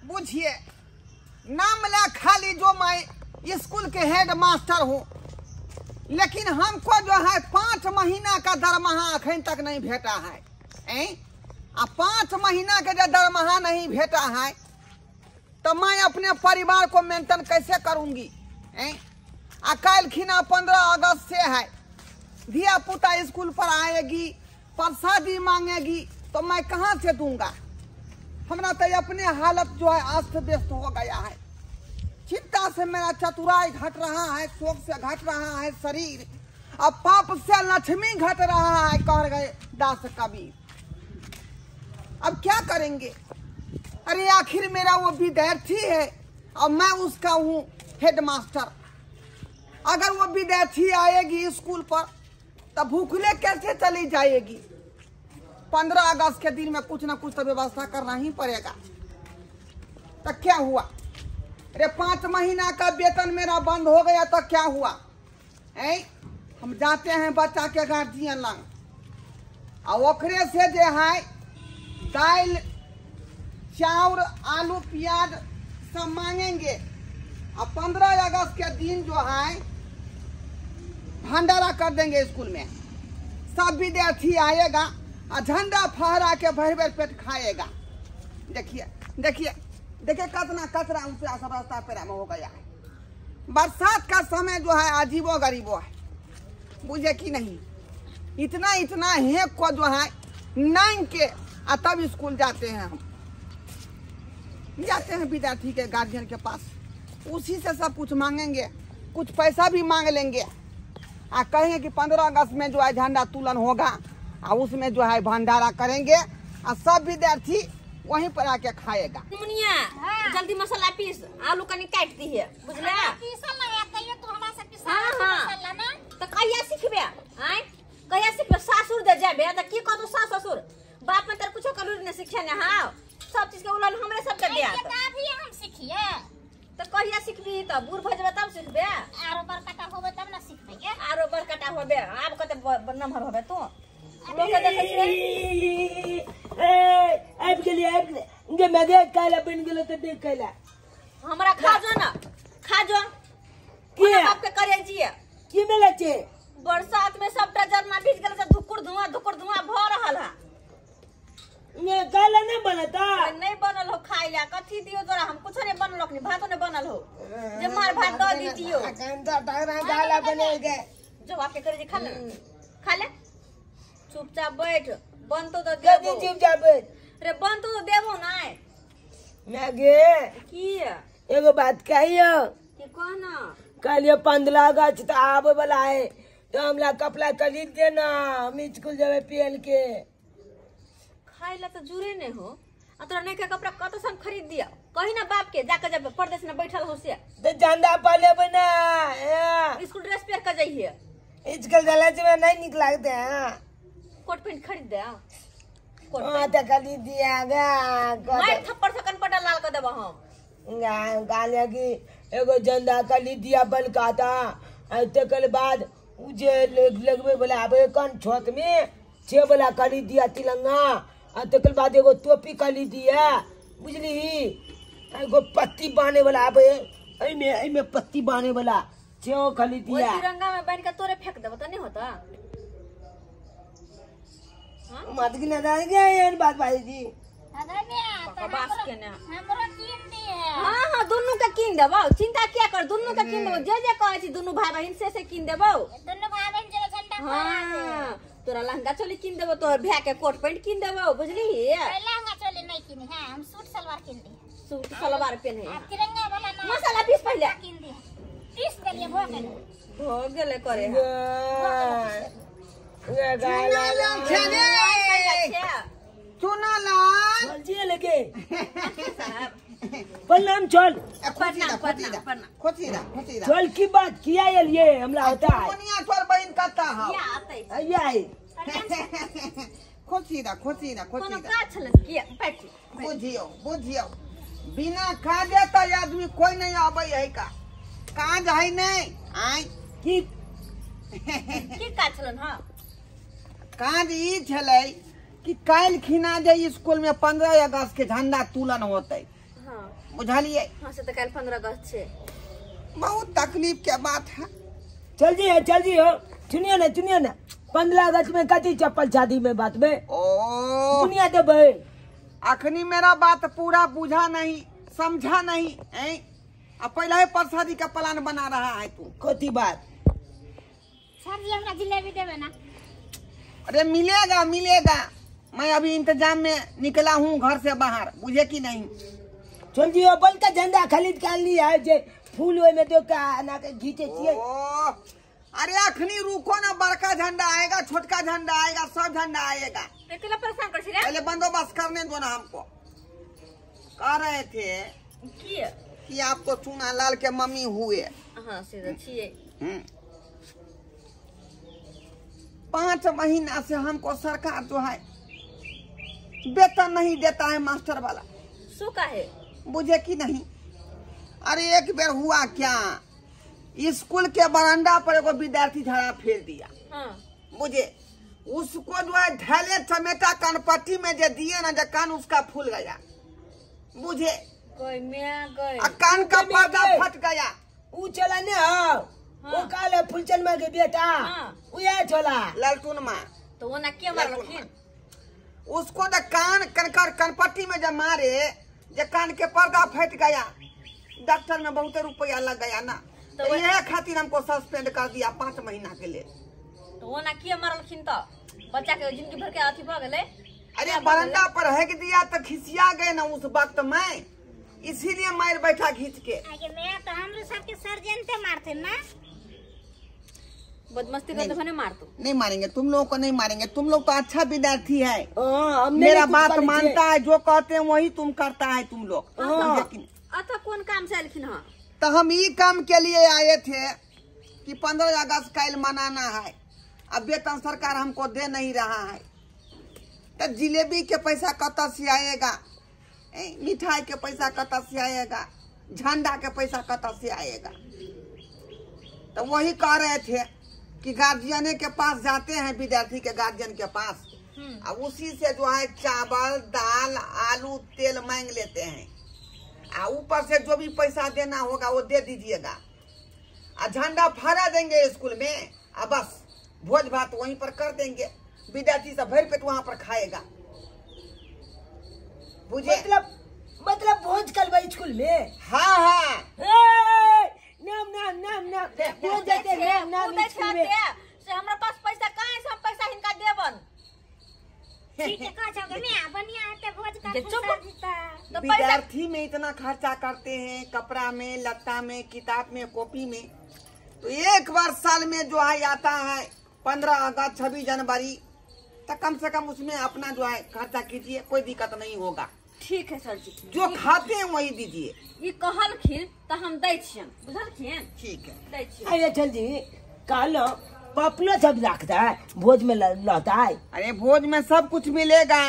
बुझिए नाम ला खाली जो मैं स्कूल के हेड मास्टर हूँ, लेकिन हमको जो है 5 महीना का दरमाहा अखन तक नहीं भेटा है। 5 महीना के जो दरमाहा नहीं भेटा है तो मैं अपने परिवार को मेंटेन कैसे करूंगी? कल खिना 15 अगस्त से है, धिया पुता स्कूल पर आएगी, प्रसादी मांगेगी तो मैं कहाँ से दूंगा? हमारा तो अपने हालत जो है अस्त व्यस्त हो गया है। चिंता से मेरा चतुराई घट रहा है, शोक से घट रहा है शरीर, अब पाप से लक्ष्मी घट रहा है, कह गए दास कबीर। अब क्या करेंगे? अरे आखिर मेरा वो विद्यार्थी है और मैं उसका हूँ हेडमास्टर। अगर वो विद्यार्थी आएगी स्कूल पर तो भूखले कैसे चली जाएगी? 15 अगस्त के दिन में कुछ ना कुछ तो व्यवस्था करना ही पड़ेगा। तो क्या हुआ? अरे 5 महीना का वेतन मेरा बंद हो गया तो क्या हुआ? हम जाते हैं बच्चा के गार्जियन लंग और ओकरे से जो है दाल चाउर आलू प्याज सब मांगेंगे और 15 अगस्त के दिन जो है भंडारा कर देंगे स्कूल में। सब विद्यार्थी आएगा और झंडा फहरा के भर भर पेट खाएगा। देखिए देखिए देखिए कितना कचरा उनसे रास्ता पे हो गया है। बरसात का समय जो है अजीबो गरीबो है, बुझे कि नहीं? इतना इतना हेक को जो है नांग के तब स्कूल जाते हैं। हम जाते हैं विद्यार्थी के गार्जियन के पास, उसी से सब कुछ मांगेंगे, कुछ पैसा भी मांग लेंगे और कहेंगे कि 15 अगस्त में जो है झंडा तोलन होगा और उसमें जो है भंडारा करेंगे और सब विद्यार्थी वहीं पर आके खाएगा। मुनिया जल्दी मसाला पीस, आलू कनी काट दी है, बुझले? तो कहिया सीखबे? कहिया सीखबे? सासुर दे जाबे त की कहतो सास ससुर बाप में तर कुछो करू ने सिखे ने। हां सब चीज के उलन हमरे सब के दिया त अभी हम सीखिए। तो कहिया सीखबी? त बूढ़ भजबे तब सीखबे। आरो बरकटा होबे तब ना सीखबे। आरो बरकटा होबे आब कते नंबर होबे तो लोग देखे छे। अब के लिए इनके मैं देख काला बन गेलो त देख काला हमरा खा जो ना, खा जो के बाप के करे जिए की मिले छे। बरसात में सबटा जरना भीज गेल से धुकुर धुआं भ रहल है। ये काला नहीं बनता? नहीं बनल हो खाई ला कथी दियो तोरा? हम कुछ नहीं बनल हो, भातो नहीं बनल हो। जे मार भात द दीजियो कंदा तारा काला बनेगे जो आपके करे जे खा ले चुपचाप बैठ। बन तो देबो चुपचाप बैठ। रे बन तो देबो ना। मैं गे की एगो बात कहियो की कहना? कल 15 अगस्त आवे वाला है तो हमला कपड़ा खरीद देना, हम स्कूल जावे पहन के। खाई ला तो जुरे नहीं हो आ तोरा नहीं के कपड़ा कत सन खरीद दिया। कही ना बाप के जाके जब परदेश में बैठल हो से तो झंडा पाले बना स्कूल ड्रेस पहन के जाइए। स्कूल जाने से नहीं निक लगते हैं। कोट पैंट खरीद दे। हां त खरीद दिया गा मैं थप्पड़ से कनपटा लाल कर देबो हम। गाले की एगो झंडा खरीद दिया बलका था। तकर बाद उजे लगवे बोला अब कौन छोट में 6 वाला खरीद दिया तिलंगा। तकर बाद एगो टोपी खरीद दिया, बुझली? एगो पत्ती बांधे वाला अब एमे पत्ती बांधे वाला 6 खरीद दिया। वो तिरंगा में बांध के तोरे फेंक देबो तो नहीं होता? मत की नजर गया ये बात भाई जी। बकवास के ना हमरो कीन दी है। हां हां दोनों का कीन देबो, चिंता क्या कर, दोनों का कीन देबो। जे कहै छी दोनों भाई बहन से कीन देबो। दोनों भाई बहन जे झंडा फहरा दे। तोरा लहंगा चोली कीन देबो, तोर भैया के कोट पैंट कीन देबो, बुझली? लहंगा चोली नहीं कीनी है, हम सूट सलवार कीन दी। सूट सलवार पहने तिरंगा वाला ना मसाला पीस पहले कीन दी। पीस देलिए हो गेले करे चुना लाल जी लगे प्रणाम चल चल की बात किया ये हमला होता है छोड़ बहन करता है ये बुझियो बुझियो बिना काजे तो आदमी कोई नहीं आवे है का काज है नहीं आई की काज छलन। हां काज ई छलै कि काल खिना जे स्कूल में 15 अगस्त के झंडा तोलन होते। हां बुझलिए। हाँ से तो कल 15 अगस्त छे। बहुत तकलीफ के बात है। चल जी हो सुनिए ना 15 अगस्त में कथी चप्पल शादी में बात में ओ दुनिया दे भाई। अखनी मेरा बात पूरा बुझा नहीं, समझा नहीं है। अब पहले ही परसादी का प्लान बना रहा है तू। कथी बात? सर जी हमरा जिलेबी देवे ना। अरे मिलेगा मिलेगा, मैं अभी इंतजाम में निकला हूँ घर से बाहर, बुझे कि नहीं। चल जी हो बल का झंडा खरीद के लिया है जे फूल ओय में दो का ना के घीचे छिए। ओ अरे अखनी रुको ना, बड़का झंडा आएगा, छोटका झंडा आएगा, सब झंडा आएगा। तेला परेशान कर छी रे। पहले बंदोबस्त करने दो ना हमको। कह रहे थे कि आपको चूना लाल के मम्मी हुए। हाँ सीधा छिए। 5 महीना से हमको सरकार जो है वेतन नहीं देता है, मास्टर वाला। सो का है बुझे कि नहीं। अरे एक बेर हुआ क्या, स्कूल के बरामदा पर एगो विद्यार्थी झड़ा फेर दिया। हाँ बुझे, उसको जो है ढैले चमेटा कानपट्टी में जो दिए ना, जो कान उसका फूल गया। बुझे, कोई मैं गए कान का पर्दा फट गया। ऊ चला ने हो वो काले फुलचंद में के बेटा ऊ ये चला ललटून माँ तो वो ना क्या मारलखिन। उसको तो कानपट्टी में जब मारे, जब कान के पर्दा फट गया, डॉक्टर में बहुत रुपया लग गया ना, तो यह खातिर हमको सस्पेंड कर दिया 5 महीना के लिए। तो वो ना क्या मारलखिन तो बच्चा के जिंदगी भर के अथी भ गेले। अरे बरंडा पर हेक दिया तो खिसिया गए ना उस वक्त में, इसीलिए मार बैठा खींच के। आगे मैं तो हम लोग सबके सर्जन मारते ना। बदमस्ती करते भने मार तू। नहीं मारेंगे, तुम लोगों को नहीं मारेंगे, तुम लोग तो अच्छा विद्यार्थी है। हमने मेरा बात मानता है, जो कहते हैं वही तुम करता है तुम लोग। अच्छा कौन काम से आलखिन? हाँ तो हम ये काम के लिए आए थे कि 15 अगस्त कल मनाना है। अब वेतन सरकार हमको दे नहीं रहा है, तो जिलेबी के पैसा कत से आएगा, मिठाई के पैसा कत से आएगा, झंडा के पैसा कत से आएगा। तो वही कह रहे थे कि गार्जियन के पास जाते हैं, विद्यार्थी के गार्जियन के पास, अब उसी से जो है चावल दाल आलू तेल मांग लेते हैं, और ऊपर से जो भी पैसा देना होगा वो दे दीजिएगा, और झंडा फहरा देंगे स्कूल में, और बस भोज भात वहीं पर कर देंगे, विद्यार्थी सब भर पेट वहां पर खाएगा। बुझे मतलब भोज कल स्कूल में। हाँ हाँ नाम भोज देते नाम स्कूल में से हमरा पास पैसा कहां है? सब पैसा हिनका देबन। ठीक है का जाओगे मैं बनिया है भोज का तो पैसा विद्यार्थी में इतना खर्चा करते हैं, कपड़ा में, लत्ता में, किताब में, कॉपी में, तो एक बार साल में जो है आता है 15 अगस्त 26 जनवरी, तो कम से कम उसमें अपना जो है खर्चा कीजिए, कोई दिक्कत नहीं होगा। ठीक है सर जी, जो खाते हैं वही दीजिए। ये कहलखिन तो हम दै छियन, बुझलखिन? ठीक है दै छियन। अरे चल जी काल पपलो सब रखता है भोज में लाता है। अरे भोज में सब कुछ मिलेगा।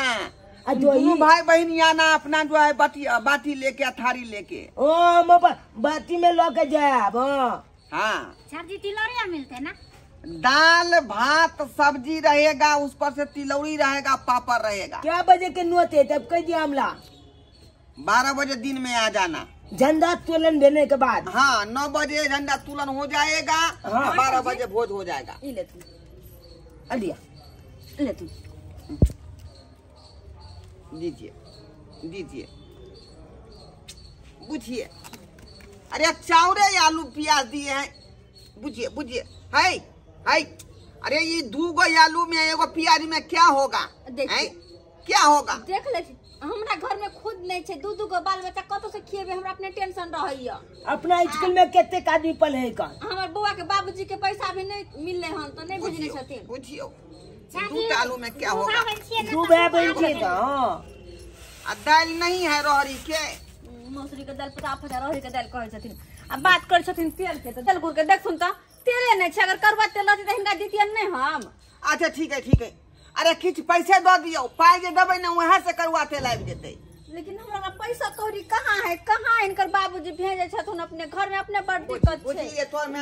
दोनों भाई बहन आना, अपना जो है बाटी लेके, थारी लेके। ओ बाटी में लो के जाए। हाँ सर जी तिलौरिया मिलते ना। दाल भात सब्जी रहेगा, उस पर से तिलौरी रहेगा, पापड़ रहेगा। क्या बजे के नोते तब कह दिया हमला 12 बजे दिन में आ जाना, झंडा तोलन देने के बाद। हाँ 9 बजे झंडा तुलन हो जाएगा। हाँ 12 बजे भोज हो जाएगा। ले तू, अलिया ले तू दीजिए दीजिए, बुझिए। अरे चावरे आलू प्याज दिए हैं, बुझिए बुझिए। है अरे ये 2 आलू में 1 प्याज में क्या होगा? क्या होगा? देख ले, हमरा घर में खुद नहीं छे, 2 गो बाल बच्चा कतो से खिएबे, हमरा अपने टेंशन रहइया। अपना स्कूल में कितने आदमी पढ़े है का? हमर बुआ के बाबूजी के पैसा भी नहीं मिलले हन, तो नहीं बुझने छथिन। बुझियो 2 आलू में क्या होगा? सुबह बजे आ दाल नहीं है रहरी के, मसूरी के दाल 50,000 रहरी के दाल कहे छथिन। अब बात करे छथिन तेल के, तो तेल गुड़ के देख सुन तो तेले नहीं छे, अगर करवा तेल रहती तो हिनका दितियन नहीं हम। अच्छा ठीक है। अरे किछ पैसे दो दियो, पाई जे देबै ना वहां से करवा तेल आबि जेतै। लेकिन हमरा पास कौड़ी कहाँ है? कहाँ इनकर बाबूजी भेजे छथुन अपने घर में, अपने बड़ दिक्कत छे। बुझिए तोर में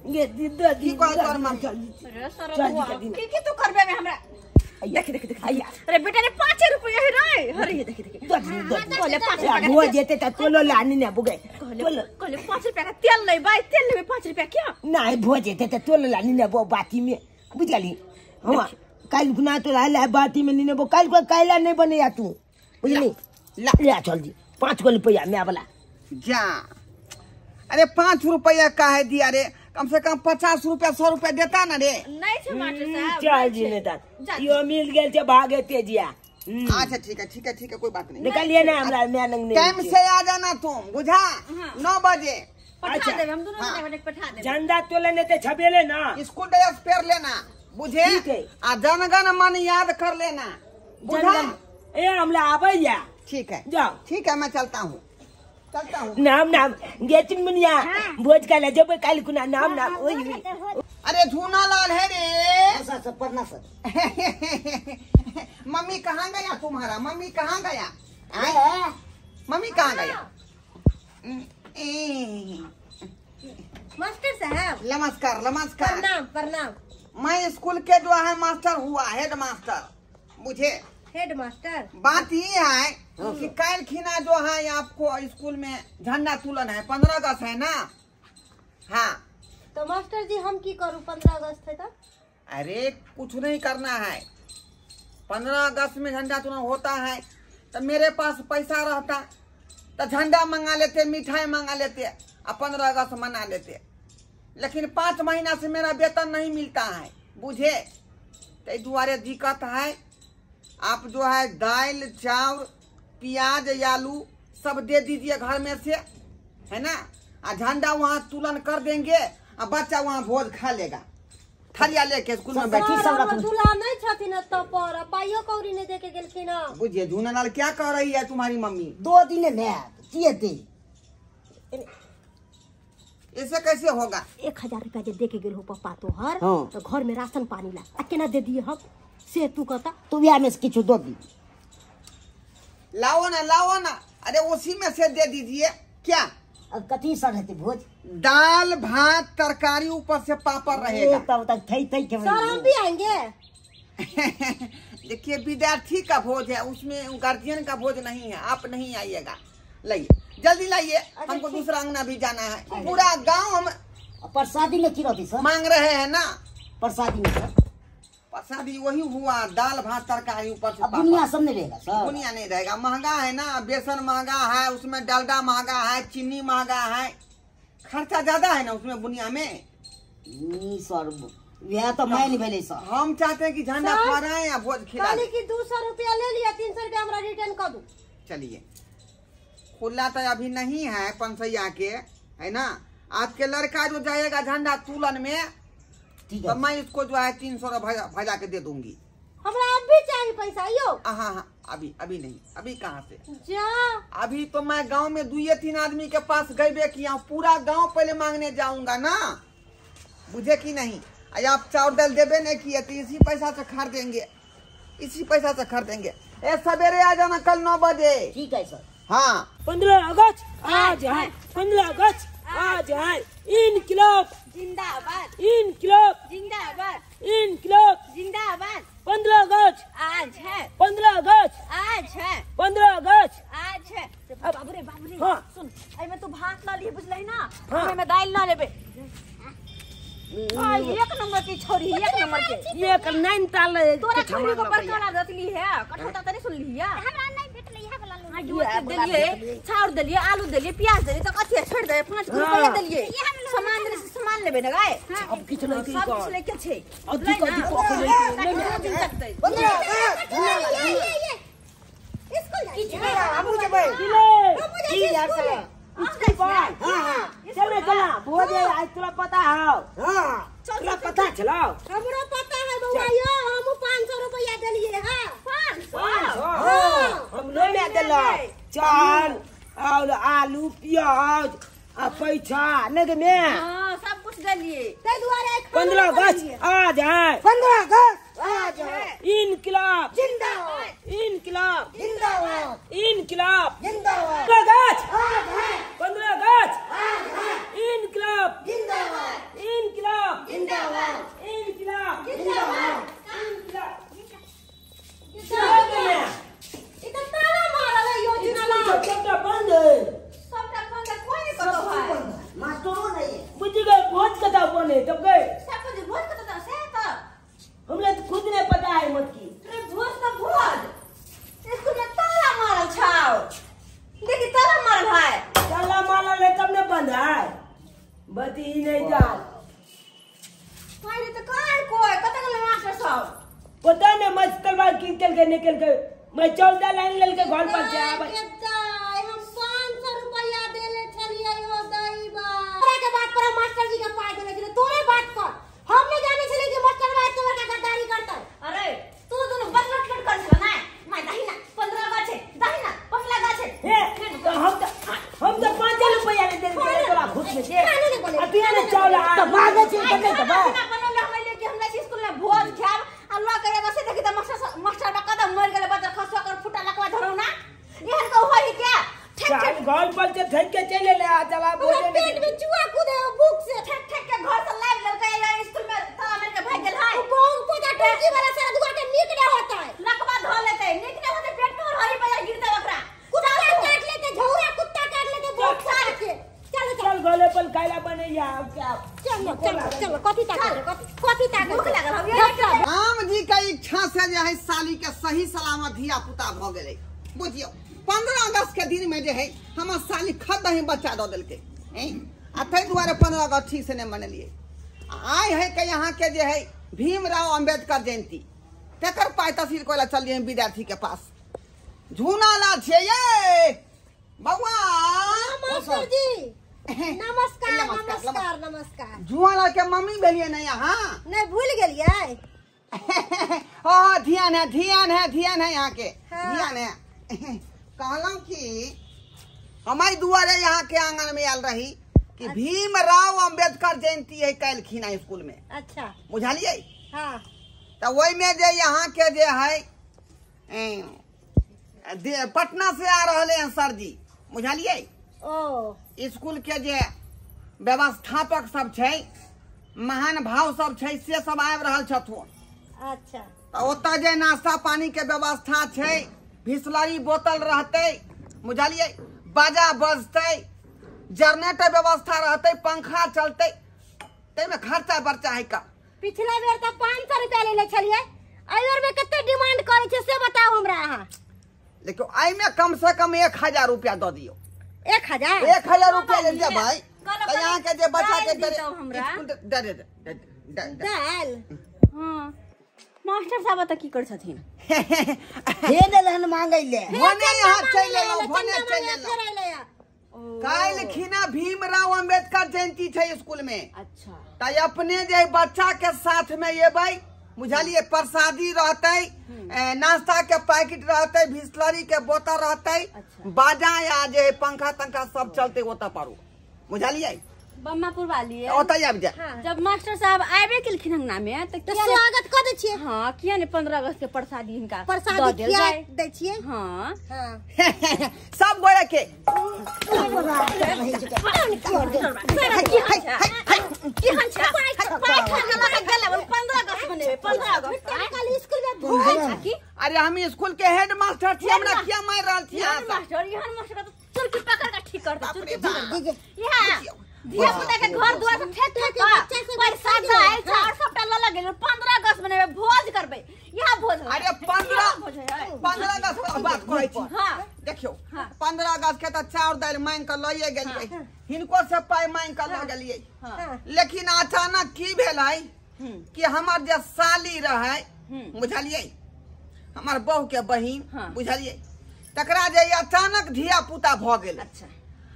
ये दीदा की कह तोर मां अरे सरबुआ की तू करबे में हमरा देख देख देख अरे बेटा ने 5 रुपया है रे अरे ये देख देख कहले 5 रुपया वो जेते त तोलो लानी ने बुगे कहले 5 रुपया का तेल ले भाई तेल ले 5 रुपया क्या नहीं भो जेते त तोलो लानी ने वो बाती में बुझली हम कल गुना तो लाला बाती में नहीं वो कल को कायला नहीं बने या तू बुझली ले चल जी 5 रुपया मैं वाला जा अरे 5 रुपया का है दिया रे कम से कम 50 रुपया 100 रुपया देता ना रे नहीं छे मास्टर साहब चल जी नेता यो मिल गेल छे भागे तेजिया अच्छा ठीक है कोई बात नहीं निकालिए ना हमरा मैं नंग नहीं टाइम से आ जाना तुम बुझा 9 बजे पठा देब हम दोनों जने पठा देब झंडा तोलने ते छबेले ना स्कूल ड्रेस पहन लेना बुझे ठीक है। आ जनगण मन याद कर लेना बुझा ए हमला आबैया ठीक है जाओ ठीक है मैं चलता हूँ नाम नाम गेचिन मुनिया भोज का जब काल कुना नाम नाम ओई अरे झूना लाल है रे सर पढ़ना सर मम्मी कहाँ गया तुम्हारा मम्मी कहाँ गया मम्मी कहाँ गया मास्टर साहब नमस्कार नमस्कार प्रणाम प्रणाम मैं स्कूल के जो है मास्टर हुआ हेड मास्टर मुझे हेड मास्टर बात ये है कि कल खिना जो है आपको स्कूल में झंडा तुलन है 15 अगस्त है ना हाँ तो मास्टर जी हम की करूं 15 अगस्त है तो अरे कुछ नहीं करना है 15 अगस्त में झंडा तुलन होता है तो मेरे पास पैसा रहता तो झंडा मंगा लेते मिठाई मंगा लेते और 15 अगस्त मना लेते लेकिन 5 महीना से मेरा वेतन नहीं मिलता है बुझे तो दुआरे दिक्कत है आप जो है दाल चावल प्याज आलू सब दे दीजिए घर में से है ना और झंडा वहाँ तुलन कर देंगे और बच्चा वहाँ भोज खा लेगा थरिया लेके स्कूल में बैठी सब दूल्हा नहीं छथिन त पर पाइयो कौड़ी ने देके गेलखिन बुझिए झूनालाल क्या कह रही है तुम्हारी मम्मी 2 दिन में किए दे ऐसे कैसे होगा 1000 रुपया जे देके गेल हो पप्पा तोहर हाँ। तो घर में राशन पानी ला आ केना दे दिए हम से तू कहता तू या में से किछु दो दी लाओ ना अरे उसी में से दे दीजिए क्या अब कथी सर रहते भोज दाल भात तरकारी ऊपर से पापड़ रहेगा तब तक थई थई के सर हम भी आएंगे देखिए विद्यार्थी का भोज है उसमें गार्जियन का भोज नहीं है आप नहीं आइएगा लाइए जल्दी लाइए हमको दूसरा अंगना भी जाना है पूरा गांव हम प्रसादी में की रहती सर मांग रहे हैं ना प्रसादी में सर प्रसादी वही हुआ दाल भात तरकारी ऊपर से अब दुनिया सब नहीं रहेगा सर दुनिया नहीं रहेगा महंगा है ना बेसन महंगा है उसमें डालडा महंगा है चीनी महंगा है खर्चा ज्यादा है ना उसमें बुनिया में नहीं सर यह तो मैं नहीं भेले सर हम चाहते हैं कि झंडा फहराएं या भोज खिला कहली कि 200 रुपया ले लिया 300 रुपया हमरा रिटर्न कर दू चलिए खुला तो अभी नहीं है पंसैया के है ना आज के लड़का जो जाएगा झंडा तुलन में ठीक तो है मैं इसको जो है 300 भजा के दे दूंगी हमरा अब भी चाहिए पैसा यो हाँ अभी नहीं अभी कहाँ से जा अभी तो मैं गांव में 2-3 आदमी के पास गए किया पूरा गांव पहले मांगने जाऊंगा ना बुझे कि नहीं आप चावल दाल देवे नहीं किए तो इसी पैसा से खरीदेंगे ए सवेरे आ जाना कल 9 बजे ठीक है सर हाँ 15 अगस्त आज है 15 अगस्त आज है इनकलाब जिंदाबाद इनकलाब जिंदाबाद इनकलाब जिंदाबाद 15 अगस्त आज है 15 अगस्त आज है 15 अगस्त आज है बाबू रे हाँ। सुन आई में तू भात ला लिए बुझलही ना हाँ। में दाल ला लेबे एक नंबर की छोरी एक नंबर के ये कर 9 ताल तोरा छोरी को परतोला रतली है कठोता तनी सुन लिया हमरा नहीं भेटले इहा वाला लोग दिलिए चाउर दिलिए आलू दिलिए प्याज दिलिए तो कथि छोड़ दे 5 रुपया दिलिए सामान लेबे न गाय अब किछ नहीं सब कुछ लेके छे अधिक दिन सकते 15 अगस्त स्कूल हमू जबै की यार सर इसकी बात हां चला भोज आज तुला पता है हां तुला पता चलो हमरा पता है बउआ यो हम 500 रुपया देलिए हां 500 हम नहीं में देला चाल और आलू प्याज आ पैसा नहीं में हां सब कुछ देलिए ते दुआरे 15 अगस्त आज है 15 अगस्त आज है इनकलाब जिंदाबाद इनकलाब जिंदाबाद इनकलाब जिंदाबाद अगस्त आज है 15 अगस्त आज है इनकलाब जिंदाबाद इनकलाब जिंदाबाद इनकलाब जिंदाबाद पति ही नहीं जा अरे तो काय कोई कत गले मास्टर साहब पता नहीं मस्त तलवार की निकल के मैं 14 लाइन लल के घर पर जा हम 500 रुपया देले छलिए हो दईबा तोरे के बात पर मास्टर जी के पाए देले छले तोरे बात पर हम नहीं जाने छले कि मास्टर भाई तोर का गद्दारी करता अरे तू दोनों बदलट लट कर छला ना मैं दही ना 15 गा छे दही ना 15 गा छे ए तो हम तो 5 रुपया ले दे तोरा खुद में दे अतिया ने चावल तो भागे छे बने तो बा बनले हम लेके हमरा स्कूल में भोज खाब अल्लाह करेगा से देखि त मास्टर बा कदम मर गेले बच्चा खसवा कर फुटा लकवा धरो ना एहन को होई क्या चाल घर पर से ठक के चले ले आ चला बोले पेट में चूहा कूदे बुक से ठक ठक के घर से लाइव लड़का या स्कूल में ताला मार के भाग गेल है बहुत पता टोकी वाला से दुआ के नीक नहीं होता है लकवा धो लेते निक नहीं होते पेट में और हरी पे गिरते ओकरा कुत्ता काट लेते झौरा कुत्ता काट लेते बहुत सार के चलो चल गले पर कायला बने या क्या चलो कथी ताकत भूख लागल हम राम जी का इच्छा से जो है साली के सही सलामत धिया पुता भ गेले बुझियो 15 अगस्त के दिन में जो है हमर साली खद ही बच्चा दो दिल के आ तै दुआरे 15 अगस्त ठीक से नहीं मनलिए आय है कि यहाँ के जो है भीमराव अंबेडकर जयंती तेकर पाई तहसील कोला चल दिए विद्यार्थी के पास झूना ला छे ये बउआ मास्टर जी नमस्कार जुआला के मम्मी भेलिए नहीं यहाँ नहीं भूल गेलिए हाँ ध्यान है यहाँ के ध्यान है कहलूं कि हमारी दुआरे यहाँ के आंगन में आल रही कि भीमराव अंबेडकर जयंती है कल खीना स्कूल में अच्छा बुझलिए हाँ तो वही में जो यहाँ के जो है पटना से आ रहे हैं सर जी बुझलिए ओ स्कूल के जे व्यवस्थापक सब छै महान भाव सब छै से सब आबि रहल छथुन अच्छा तो ओतऽ जे नाश्ता पानी के व्यवस्था छै बिसलरी बोतल रहते बुझलिए बाजा बजते जनरेटर व्यवस्था रहते पंखा चलते ते में खर्चा बर्चा है का पिछला बेर तो 500 रुपया ले छलिए एहि बेर में कते डिमांड करे छे से बताओ हमरा अहाँ देखो आई में कम से कम 1000 रुपया दे दियो 1000 रुपया दे दे भाई तो यहाँ के जे बच्चा के दाल हां मास्टर साहब त की कर छथिन हे देलन मांगै ले भने यहाँ चले लो भने चले लो काल खीना भीमराव अंबेडकर जयंती छै स्कूल में अच्छा तो अपने जे बच्चा के साथ में ये भाई बुझलिए प्रसादी रहते नाश्ता के पैकेट रहते बिस्लरी के बोतल रहते बाजा या जे पंखा तंखा सब चलते ओता पारू बुझलिए बम्मापुर वाली है ओता आबि जा जब मास्टर साहब आबे केलखिन अंगना में तो स्वागत कर दे छिए हां किया ने 15 अगस्त के प्रसादी हिनका प्रसादी दे छिए हां सब बोले के अरे हम स्कूल के हेड मास्टर थी हमरा क्या मार रहल थी मास्टर यहां मास्टर तो चुरकी पकड़ के ठीक कर चुरकी पकड़ यहां धिया पुता के घर दुआर से ठेक ठेक पैसा जाए चार सबटा ल लगे 15 अगस्त में भोज करबे यहां भोज अरे 15 अगस्त के बात कहै छी हां देखियो 15 अगस्त के त चाउर दाल मांग के लइए गेलिए हिनको से पाई मांग के ल गेलिए लेकिन अचानक की भेलै कि हमर जे साली रहे बुझलिए हमर बहू के बहिन बुझलिए तकरा जे अचानक धिया पुता भ गेल अच्छा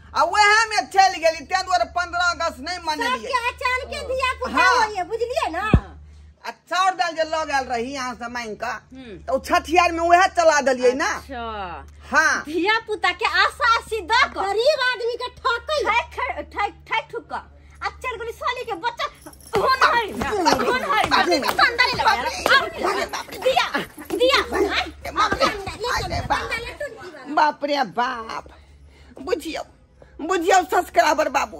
आ वह में चल गेली ते दुआरे 15 अगस्त नहीं मनलिए सबके अचानक के धिया पुता होइए बुझलिए ना आ चाउर दाल जे ल गेल रही यहां से मांग का तो छठियार में वह चला देलिए ना अच्छा हां धिया पुता के आशा सीधा गरीब आदमी के ठकै ठक ठुक का अचल गोली साली के बच्चा कौन है संदाली लगा दिया बाप रे बाप बुझियो सब्सक्राइबर बाबू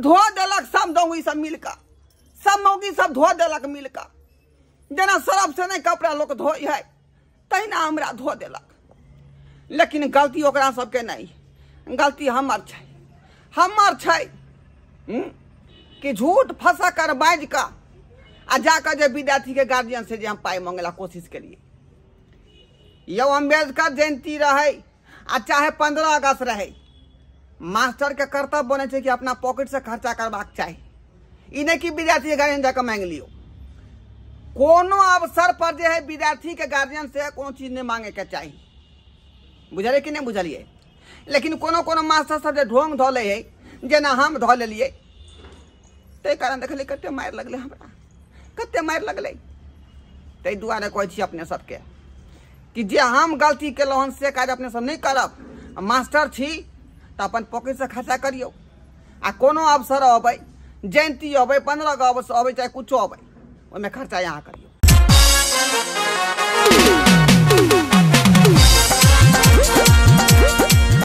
धो देलक सब दौगी सब मिलकर सब मौगी सब धो देलक मिलकर जेना सरफ से नहीं कपड़ा लोग धोई है तहिना हमरा धो देलक लेकिन गलती ओकरा सबके नहीं गलती हमर छै कि झूठ फंसा कर बाज का आ जाकर जे विद्यार्थी के गार्जियन से जे हम पाई मांगला कोशिश करिए यो अम्बेडकर जयंती रहे आ चाहे 15 अगस्त रहे मास्टर के कर्तव्य बने छै कि अपना पॉकेट से खर्चा करबाक चाही। ई नहीं कि विद्यार्थी गार्जियन जाकर मांग लियो। कोनो अवसर पर जे है विद्यार्थी के गार्जियन से कोनो चीज नहीं मांगे के चाहिए। बुझलिए कि नहीं बुझलिए? लेकिन कोनो कोनो मास्टर सब जे ढोंग धो ले है, जेना हम धो लेलिए, ते कारण देखलिए कते मार लगले, हमरा कते मार लगले। तै दुआरे कहै छी अपने सबके कि जे हम गलती केलहुँ हन से काज अपने सब नहीं करब। मास्टर छी तो अपन पॉकेट से खर्चा करियो। आ कोनो अवसर अबै, जयंती अबै, 15 अगस्त अबै, चाहे कुछो अबै, ओहिमे खर्चा यहाँ करियो।